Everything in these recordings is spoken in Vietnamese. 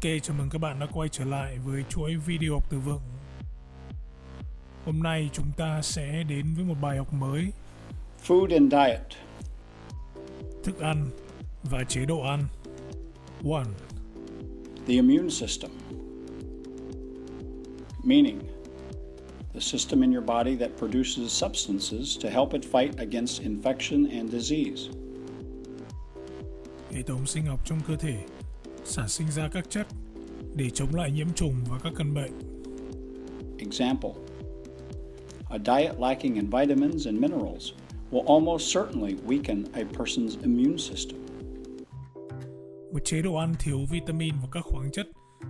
Ok, chào mừng các bạn đã quay trở lại với chuỗi video học từ vựng. Hôm nay chúng ta sẽ đến với một bài học mới. Food and diet. Thức ăn và chế độ ăn. 1. The immune system. Meaning, the system in your body that produces substances to help it fight against infection and disease. Hệ thống sinh học trong cơ thể sản sinh ra các chất để chống lại nhiễm trùng và các căn bệnh. Example, a diet lacking in vitamins and minerals will almost certainly weaken a person's immune system. Một chế độ ăn thiếu vitamin và các khoáng chất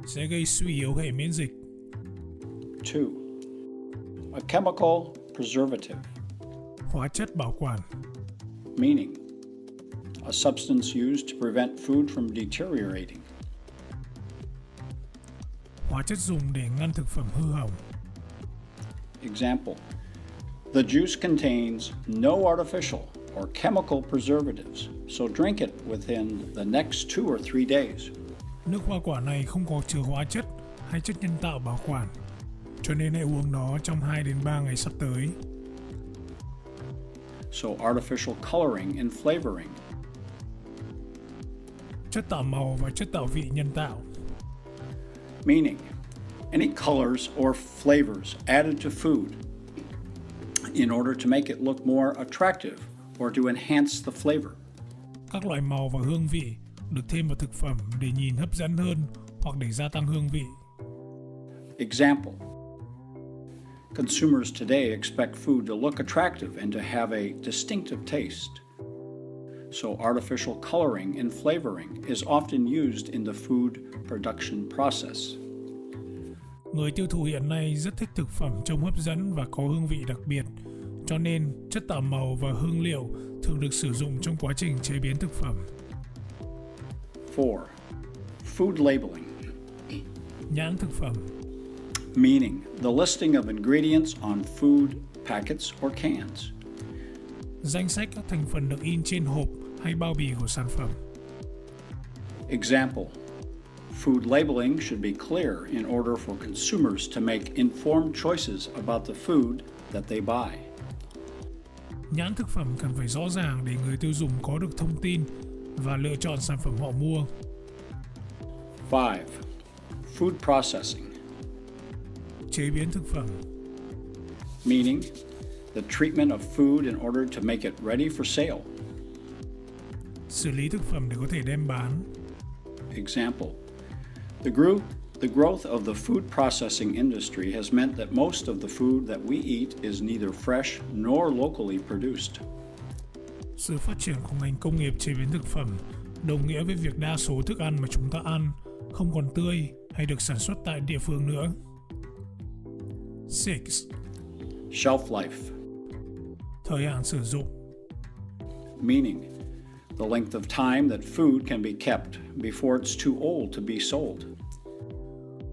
sẽ gây suy yếu hệ miễn dịch. 2. A chemical preservative. Hóa chất bảo quản. Meaning, a substance used to prevent food from deteriorating. Hóa chất dùng để ngăn thực phẩm hư hỏng. Example, the juice contains no artificial or chemical preservatives, so drink it within the next 2 or 3 days. Nước hoa quả này không có chứa hóa chất hay chất nhân tạo bảo quản, cho nên hãy uống nó trong 2 đến 3 ngày sắp tới. So artificial coloring and flavoring. Chất tạo màu và chất tạo vị nhân tạo. Meaning, any colors or flavors added to food in order to make it look more attractive or to enhance the flavor. Các loại màu và hương vị được thêm vào thực phẩm để nhìn hấp dẫn hơn hoặc để gia tăng hương vị. Example, consumers today expect food to look attractive and to have a distinctive taste. So artificial coloring and flavoring is often used in the food production process. Người tiêu thụ hiện nay rất thích thực phẩm trông hấp dẫn và có hương vị đặc biệt, cho nên chất tạo màu và hương liệu thường được sử dụng trong quá trình chế biến thực phẩm. 4. Food labeling. Nhãn thực phẩm. Meaning, the listing of ingredients on food packets or cans. Danh sách các thành phần được in trên hộp hay bao bì của sản phẩm. Example, food labeling should be clear in order for consumers to make informed choices about the food that they buy. Nhãn thực phẩm cần phải rõ ràng để người tiêu dùng có được thông tin và lựa chọn sản phẩm họ mua. 5. Food processing. Chế biến thực phẩm. Meaning, the treatment of food in order to make it ready for sale. Xử lý thực phẩm để có thể đem bán. Example, the growth of the food processing industry has meant that most of the food that we eat is neither fresh nor locally produced. Sự phát triển của ngành công nghiệp chế biến thực phẩm đồng nghĩa với việc đa số thức ăn mà chúng ta ăn không còn tươi hay được sản xuất tại địa phương nữa. 6. Shelf life. Thời hạn sử dụng. Meaning, the length of time that food can be kept before it's too old to be sold.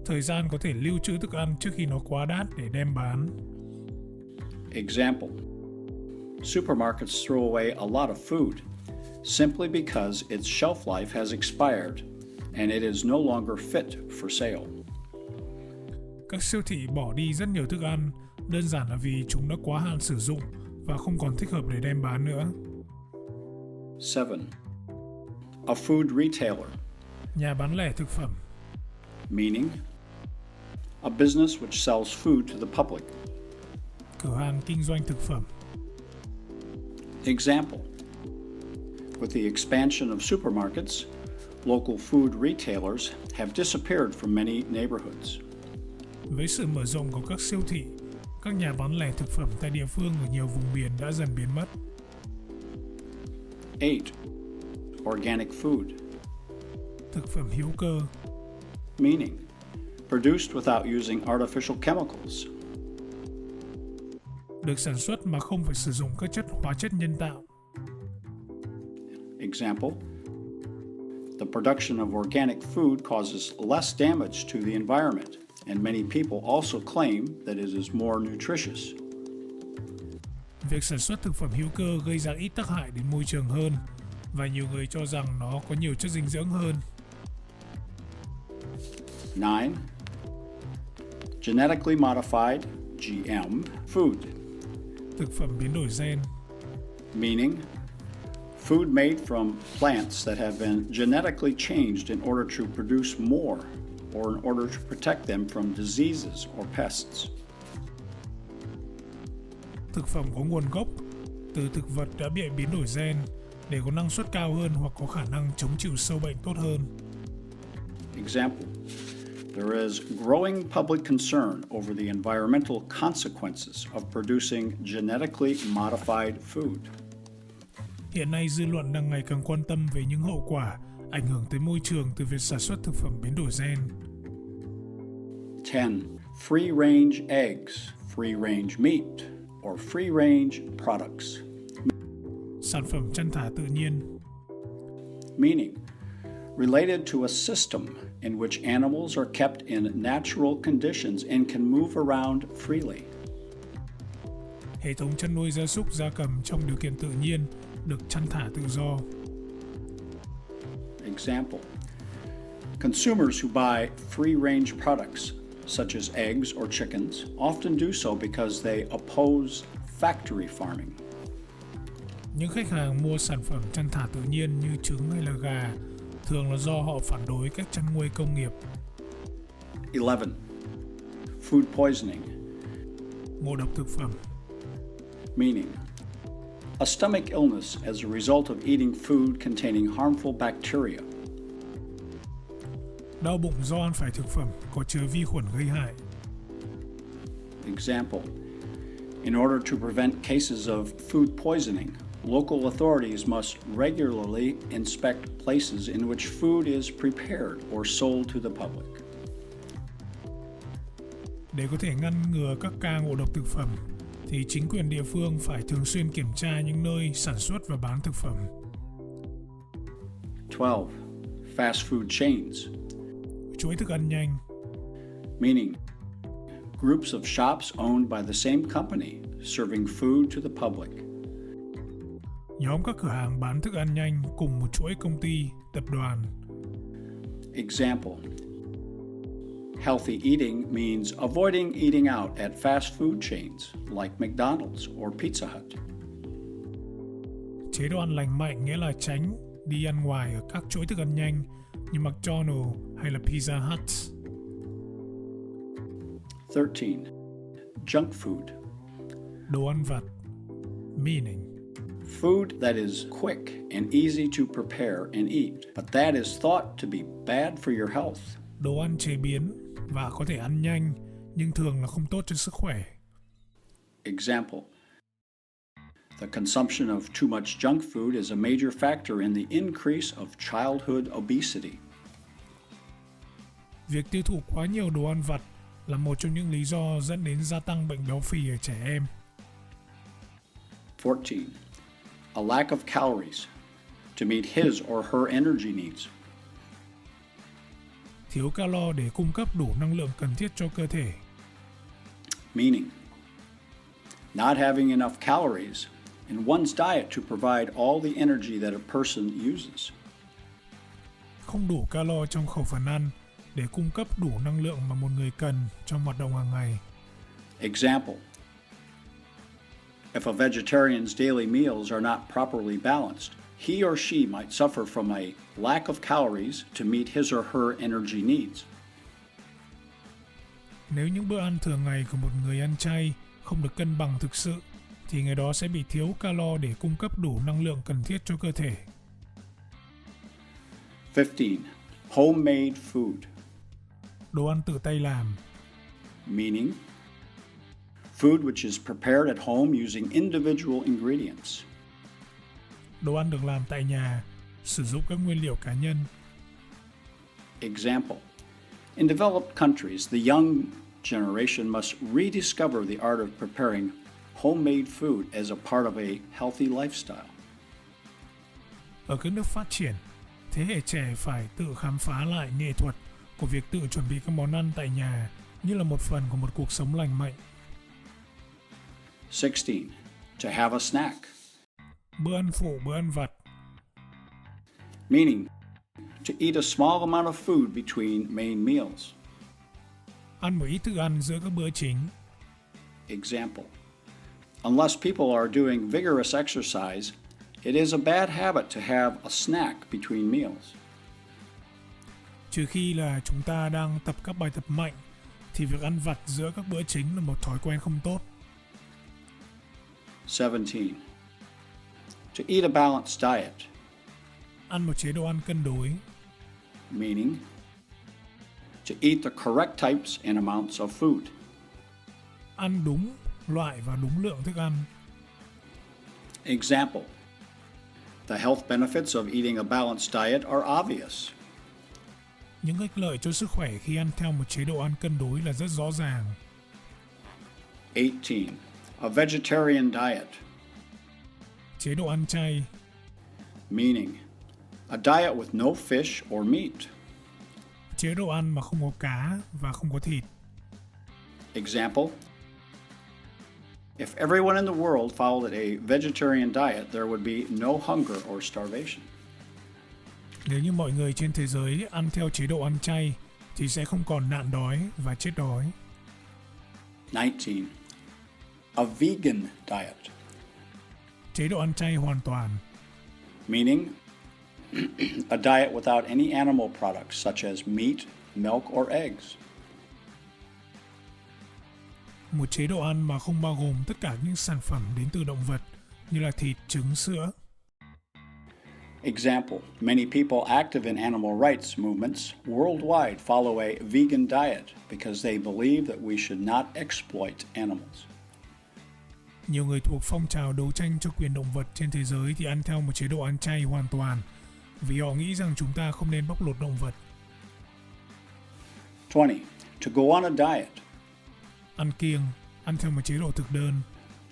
Thời gian có thể lưu trữ thức ăn trước khi nó quá đắt để đem bán. Example, supermarkets throw away a lot of food simply because its shelf life has expired and it is no longer fit for sale. Các siêu thị bỏ đi rất nhiều thức ăn đơn giản là vì chúng đã quá hạn sử dụng và không còn thích hợp để đem bán nữa. 7. A food retailer. Nhà bán lẻ thực phẩm. Meaning, a business which sells food to the public. Cửa hàng kinh doanh thực phẩm. Example, with the expansion of supermarkets, local food retailers have disappeared from many neighborhoods. Với sự mở rộng của các siêu thị, các nhà bán lẻ thực phẩm tại địa phương ở nhiều vùng miền đã dần biến mất. 8. Organic food. Thực phẩm hữu cơ. Meaning, produced without using artificial chemicals. Được sản xuất mà không phải sử dụng các hóa chất nhân tạo. Example, the production of organic food causes less damage to the environment, and many people also claim that it is more nutritious. Việc sản xuất thực phẩm hữu cơ gây ra ít tác hại đến môi trường hơn và nhiều người cho rằng nó có nhiều chất dinh dưỡng hơn. 9. Genetically modified, GM, food, thực phẩm biến đổi gen, meaning food made from plants that have been genetically changed in order to produce more or in order to protect them from diseases or pests. thực phẩm có nguồn gốc từ thực vật đã bị biến đổi gen để có năng suất cao hơn hoặc có khả năng chống chịu sâu bệnh tốt hơn. Example, there is growing public concern over the environmental consequences of producing genetically modified food. Hiện nay dư luận đang ngày càng quan tâm về những hậu quả ảnh hưởng tới môi trường từ việc sản xuất thực phẩm biến đổi gen. 10. Free-range eggs, free-range meat, or free-range products. Sản phẩm chăn thả tự nhiên, Meaning, related to a system in which animals are kept in natural conditions and can move around freely. hệ thống chăn nuôi gia súc gia cầm trong điều kiện tự nhiên được chăn thả tự do. Example, consumers who buy free-range products, such as eggs or chickens, often do so because they oppose factory farming. Những khách hàng mua sản phẩm chăn thả tự nhiên như trứng hay là gà thường là do họ phản đối cách chăn nuôi công nghiệp. 11. Food poisoning, Ngộ độc thực phẩm, meaning a stomach illness as a result of eating food containing harmful bacteria. đau bụng do ăn phải thực phẩm có chứa vi khuẩn gây hại. Example, in order to prevent cases of food poisoning, local authorities must regularly inspect places in which food is prepared or sold to the public. Để có thể ngăn ngừa các ca ngộ độc thực phẩm, thì chính quyền địa phương phải thường xuyên kiểm tra những nơi sản xuất và bán thực phẩm. 12. Fast food chains, Chuỗi thức ăn nhanh, meaning groups of shops owned by the same company serving food to the public. nhóm các cửa hàng bán thức ăn nhanh cùng một chuỗi công ty, tập đoàn. Example, healthy eating means avoiding eating out at fast food chains like McDonald's or Pizza Hut. Chế độ ăn lành mạnh nghĩa là tránh đi ăn ngoài ở các chuỗi thức ăn nhanh như McDonald's hay là Pizza Hut. 13. Junk food, Đồ ăn vặt, meaning food that is quick and easy to prepare and eat, but that is thought to be bad for your health. đồ ăn chế biến và có thể ăn nhanh nhưng thường là không tốt cho sức khỏe. Example, the consumption of too much junk food is a major factor in the increase of childhood obesity. Việc tiêu thụ quá nhiều đồ ăn vặt là một trong những lý do dẫn đến gia tăng bệnh béo phì ở trẻ em. 14. A lack of calories to meet his or her energy needs. Thiếu calo để cung cấp đủ năng lượng cần thiết cho cơ thể. Meaning, not having enough calories in one's diet to provide all the energy that a person uses. Không đủ calo trong khẩu phần ăn để cung cấp đủ năng lượng mà một người cần trong hoạt động hàng ngày. Example, if a vegetarian's daily meals are not properly balanced, he or she might suffer from a lack of calories to meet his or her energy needs. Nếu những bữa ăn thường ngày của một người ăn chay không được cân bằng thực sự, thì người đó sẽ bị thiếu calo để cung cấp đủ năng lượng cần thiết cho cơ thể. 15. Homemade food, Đồ ăn tự tay làm, meaning food which is prepared at home using individual ingredients. đồ ăn được làm tại nhà, sử dụng các nguyên liệu cá nhân. Example, in developed countries, the young generation must rediscover the art of preparing homemade food as a part of a healthy lifestyle. Ở các nước phát triển, thế hệ trẻ phải tự khám phá lại nghệ thuật của việc tự chuẩn bị các món ăn tại nhà như là một phần của một cuộc sống lành mạnh. 16. To have a snack, Bữa ăn phụ, bữa ăn vặt, meaning to eat a small amount of food between main meals. Ăn một ít thức ăn giữa các bữa chính. Example. Unless people are doing vigorous exercise, it is a bad habit to have a snack between meals. Trừ khi là chúng ta đang tập các bài tập mạnh, thì việc ăn vặt giữa các bữa chính là một thói quen không tốt. 17. To eat a balanced diet, Ăn một chế độ ăn cân đối, meaning to eat the correct types and amounts of food. ăn đúng loại và đúng lượng thức ăn. Example. The health benefits of eating a balanced diet are obvious. Những ích lợi cho sức khỏe khi ăn theo một chế độ ăn cân đối là rất rõ ràng. 18. A vegetarian diet, Chế độ ăn chay, meaning a diet with no fish or meat. chế độ ăn mà không có cá và không có thịt. Example. If everyone in the world followed a vegetarian diet, there would be no hunger or starvation. Nếu như mọi người trên thế giới ăn theo chế độ ăn chay thì sẽ không còn nạn đói và chết đói. 19. A vegan diet, Chế độ ăn chay hoàn toàn, meaning a diet without any animal products such as meat, milk, or eggs. một chế độ ăn mà không bao gồm tất cả những sản phẩm đến từ động vật như là thịt, trứng, sữa. Example, many people active in animal rights movements worldwide follow a vegan diet because they believe that we should not exploit animals. Nhiều người thuộc phong trào đấu tranh cho quyền động vật trên thế giới thì ăn theo một chế độ ăn chay hoàn toàn vì họ nghĩ rằng chúng ta không nên bóc lột động vật. 20. To go on a diet, Ăn kiêng, ăn theo một chế độ thực đơn,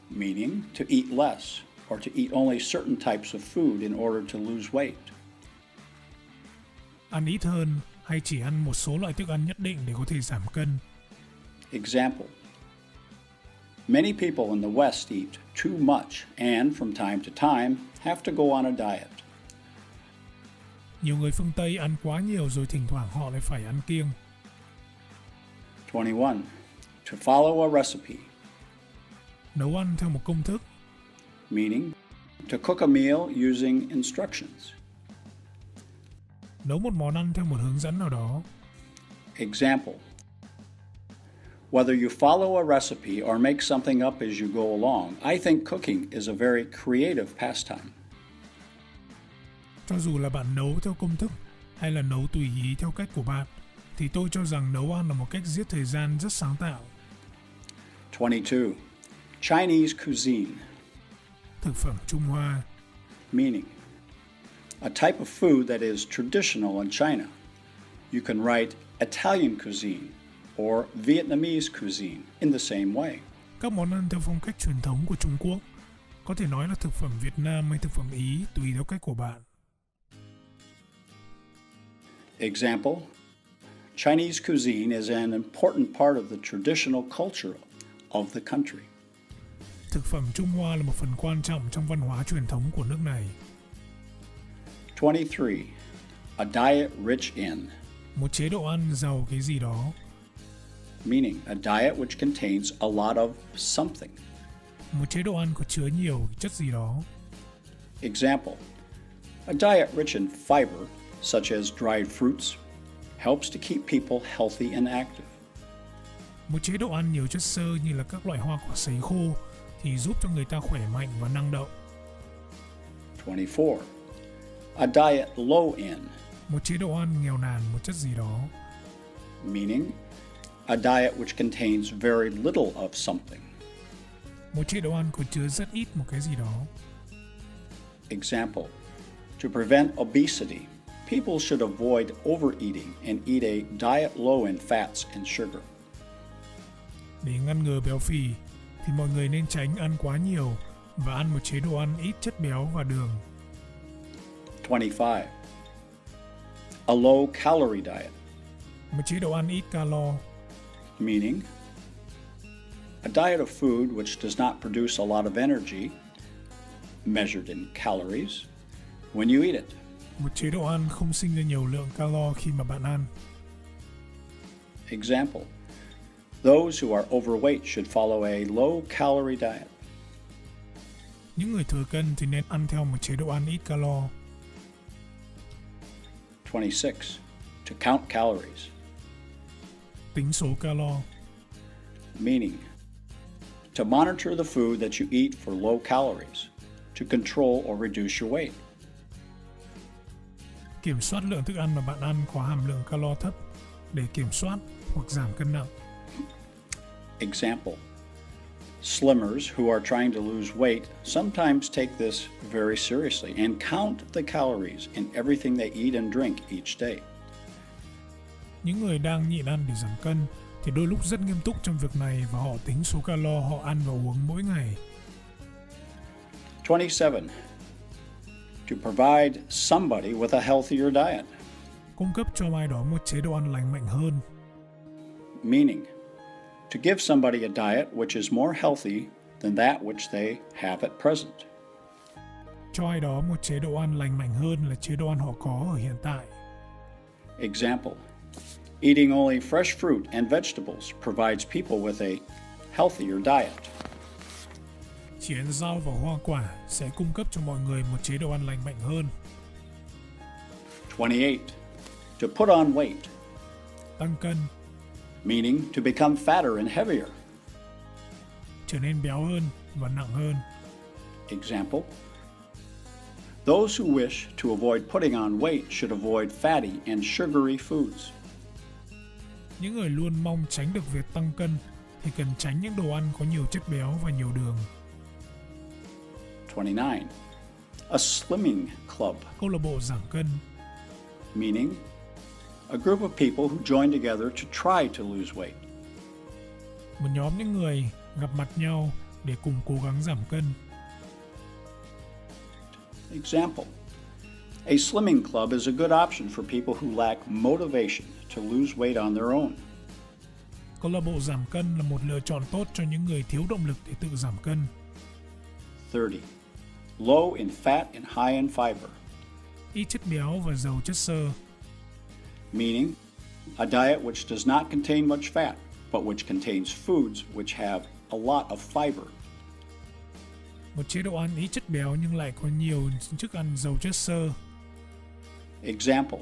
meaning to eat less or to eat only certain types of food in order to lose weight. ăn ít hơn hay chỉ ăn một số loại thức ăn nhất định để có thể giảm cân. Example, many people in the West eat too much and from time to time have to go on a diet. Nhiều người phương Tây ăn quá nhiều rồi thỉnh thoảng họ lại phải ăn kiêng. 21. To follow a recipe, Nấu ăn theo một công thức, meaning to cook a meal using instructions. nấu một món ăn theo một hướng dẫn nào đó. Example, whether you follow a recipe or make something up as you go along, I think cooking is a very creative pastime. Cho dù là bạn nấu theo công thức hay là nấu tùy ý theo cách của bạn, thì tôi cho rằng nấu ăn là một cách giết thời gian rất sáng tạo. 22. Chinese cuisine, Thực phẩm Trung Hoa, meaning a type of food that is traditional in China. You can write Italian cuisine or Vietnamese cuisine in the same way. các món ăn theo phong cách truyền thống của Trung Quốc, có thể nói là thực phẩm Việt Nam hay thực phẩm Ý tùy theo cách của bạn. Example, Chinese cuisine is an important part of the traditional culture of the country. Thực phẩm Trung Hoa là một phần quan trọng trong văn hóa truyền thống của nước này. 23. A diet rich in, Một chế độ ăn giàu cái gì đó, meaning a diet which contains a lot of something. một chế độ ăn có chứa nhiều chất gì đó. Example, a diet rich in fiber, such as dried fruits, helps to keep people healthy and active. Một chế độ ăn nhiều chất xơ như là các loại hoa quả sấy khô thì giúp cho người ta khỏe mạnh và năng động. 24. A diet low in, Một chế độ ăn nghèo nàn một chất gì đó, meaning a diet which contains very little of something. một chế độ ăn có chứa rất ít một cái gì đó. Example, to prevent obesity, people should avoid overeating and eat a diet low in fats and sugar. Để ngăn ngừa béo phì thì mọi người nên tránh ăn quá nhiều và ăn một chế độ ăn ít chất béo và đường. 25. A low calorie diet, Một chế độ ăn ít calo, meaning a diet of food which does not produce a lot of energy, measured in calories, when you eat it. một chế độ ăn không sinh ra nhiều lượng calo khi mà bạn ăn. Example, Those who are overweight should follow a low-calorie diet. Những người thừa cân thì nên ăn theo một chế độ ăn ít calo. 26. To count calories, Tính số calo. meaning to monitor the food that you eat for low calories, to control or reduce your weight. Kiểm soát lượng thức ăn mà bạn ăn có hàm lượng calo thấp để kiểm soát hoặc giảm cân nặng. Example, slimmers who are trying to lose weight sometimes take this very seriously and count the calories in everything they eat and drink each day. Những người đang nhịn ăn để giảm cân thì đôi lúc rất nghiêm túc trong việc này và họ tính số calo họ ăn và uống mỗi ngày. 27. To provide somebody with a healthier diet, Cung cấp cho ai đó một chế độ ăn lành mạnh hơn. meaning to give somebody a diet which is more healthy than that which they have at present. Cho ai đó một chế độ ăn lành mạnh hơn là chế độ ăn họ có ở hiện tại. Example, eating only fresh fruit and vegetables provides people with a healthier diet. Chỉ ăn rau và hoa quả sẽ cung cấp cho mọi người một chế độ ăn lành mạnh hơn. 28. To put on weight, Tăng cân, meaning to become fatter and heavier. trở nên béo hơn và nặng hơn. Example, those who wish to avoid putting on weight should avoid fatty and sugary foods. Những người luôn mong tránh được việc tăng cân thì cần tránh những đồ ăn có nhiều chất béo và nhiều đường. 29. A slimming club, Câu lạc bộ giảm cân, meaning a group of people who join together to try to lose weight. một nhóm những người gặp mặt nhau để cùng cố gắng giảm cân. Example, a slimming club is a good option for people who lack motivation to lose weight on their own. Câu lạc bộ giảm cân là một lựa chọn tốt cho những người thiếu động lực để tự giảm cân. 30. Low in fat and high in fiber, Ít chất béo và giàu chất xơ, meaning a diet which does not contain much fat, but which contains foods which have a lot of fiber. một chế độ ăn ít chất béo nhưng lại có nhiều thức ăn giàu chất xơ. Example,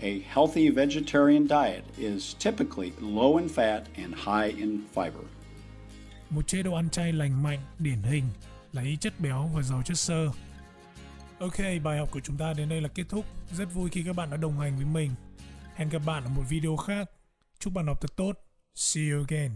a healthy vegetarian diet is typically low in fat and high in fiber. Một chế độ ăn chay lành mạnh điển hình là ít chất béo và giàu chất xơ. Ok, bài học của chúng ta đến đây là kết thúc. Rất vui khi các bạn đã đồng hành với mình. Hẹn gặp bạn ở một video khác. Chúc bạn học thật tốt. See you again.